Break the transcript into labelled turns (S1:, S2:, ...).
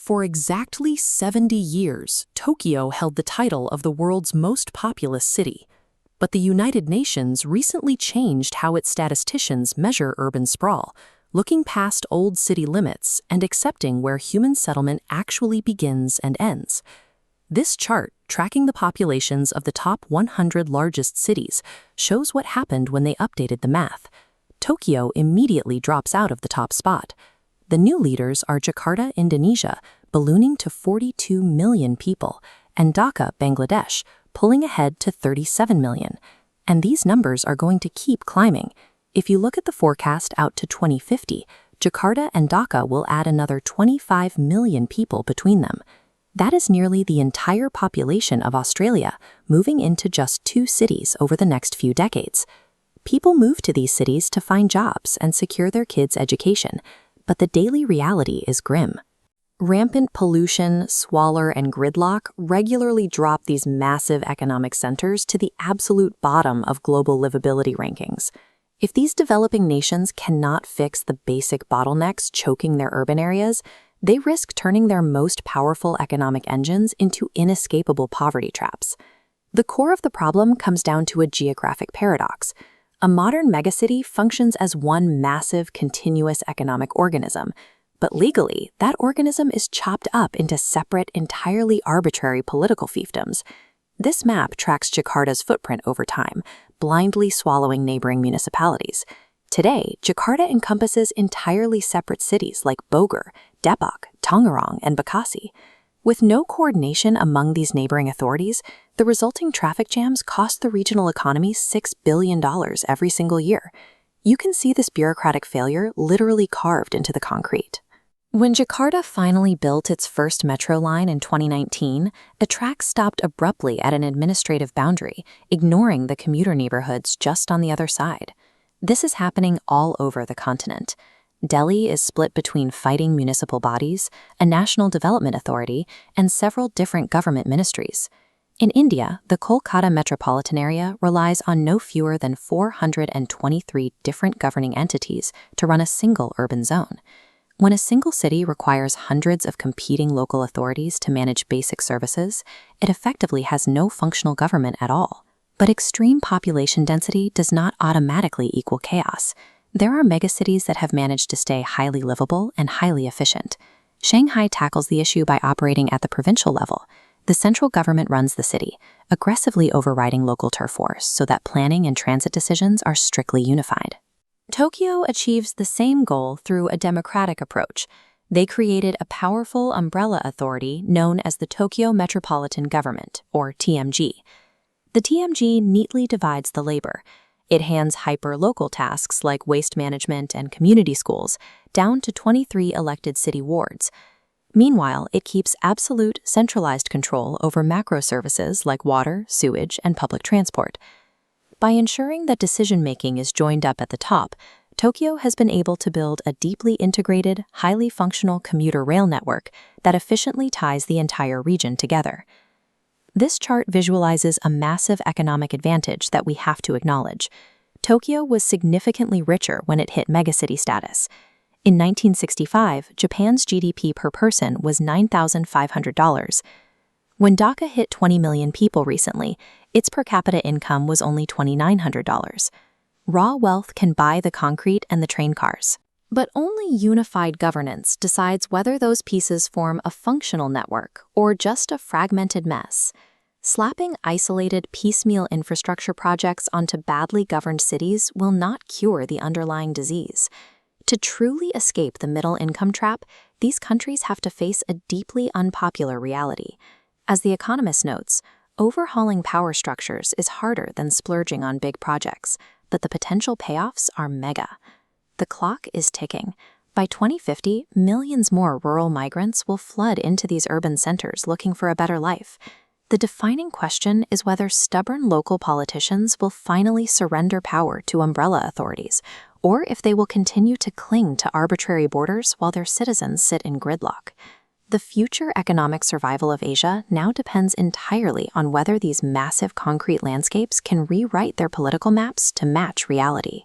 S1: For exactly 70 years, Tokyo held the title of the world's most populous city. But the United Nations recently changed how its statisticians measure urban sprawl, looking past old city limits and accepting where human settlement actually begins and ends. This chart, tracking the populations of the top 100 largest cities, shows what happened when they updated the math. Tokyo immediately drops out of the top spot. The new leaders are Jakarta, Indonesia, ballooning to 42 million people, and Dhaka, Bangladesh, pulling ahead to 37 million. And these numbers are going to keep climbing. If you look at the forecast out to 2050, Jakarta and Dhaka will add another 25 million people between them. That is nearly the entire population of Australia, moving into just 2 cities over the next few decades. People move to these cities to find jobs and secure their kids' education, but the daily reality is grim. Rampant pollution, squalor, and gridlock regularly drop these massive economic centers to the absolute bottom of global livability rankings. If these developing nations cannot fix the basic bottlenecks choking their urban areas, they risk turning their most powerful economic engines into inescapable poverty traps. The core of the problem comes down to a geographic paradox. A modern megacity functions as one massive, continuous economic organism, but legally, that organism is chopped up into separate, entirely arbitrary political fiefdoms. This map tracks Jakarta's footprint over time, blindly swallowing neighboring municipalities. Today, Jakarta encompasses entirely separate cities like Bogor, Depok, Tangerang, and Bekasi. With no coordination among these neighboring authorities, the resulting traffic jams cost the regional economy $6 billion every single year. You can see this bureaucratic failure literally carved into the concrete. When Jakarta finally built its first metro line in 2019, a track stopped abruptly at an administrative boundary, ignoring the commuter neighborhoods just on the other side. This is happening all over the continent. Delhi is split between fighting municipal bodies, a national development authority, and several different government ministries. In India, the Kolkata metropolitan area relies on no fewer than 423 different governing entities to run a single urban zone. When a single city requires hundreds of competing local authorities to manage basic services, it effectively has no functional government at all. But extreme population density does not automatically equal chaos. There are megacities that have managed to stay highly livable and highly efficient. Shanghai tackles the issue by operating at the provincial level. The central government runs the city, aggressively overriding local turf wars so that planning and transit decisions are strictly unified. Tokyo achieves the same goal through a democratic approach. They created a powerful umbrella authority known as the Tokyo Metropolitan Government, or TMG. The TMG neatly divides the labor. It hands hyper-local tasks like waste management and community schools down to 23 elected city wards. Meanwhile, it keeps absolute centralized control over macro services like water, sewage, and public transport. By ensuring that decision-making is joined up at the top, Tokyo has been able to build a deeply integrated, highly functional commuter rail network that efficiently ties the entire region together. This chart visualizes a massive economic advantage that we have to acknowledge. Tokyo was significantly richer when it hit megacity status. In 1965, Japan's GDP per person was $9,500. When Dhaka hit 20 million people recently, its per capita income was only $2,900. Raw wealth can buy the concrete and the train cars. But only unified governance decides whether those pieces form a functional network or just a fragmented mess. Slapping isolated, piecemeal infrastructure projects onto badly governed cities will not cure the underlying disease. To truly escape the middle-income trap, these countries have to face a deeply unpopular reality. As The Economist notes, overhauling power structures is harder than splurging on big projects, but the potential payoffs are mega. The clock is ticking. By 2050, millions more rural migrants will flood into these urban centers looking for a better life. The defining question is whether stubborn local politicians will finally surrender power to umbrella authorities, or if they will continue to cling to arbitrary borders while their citizens sit in gridlock. The future economic survival of Asia now depends entirely on whether these massive concrete landscapes can rewrite their political maps to match reality.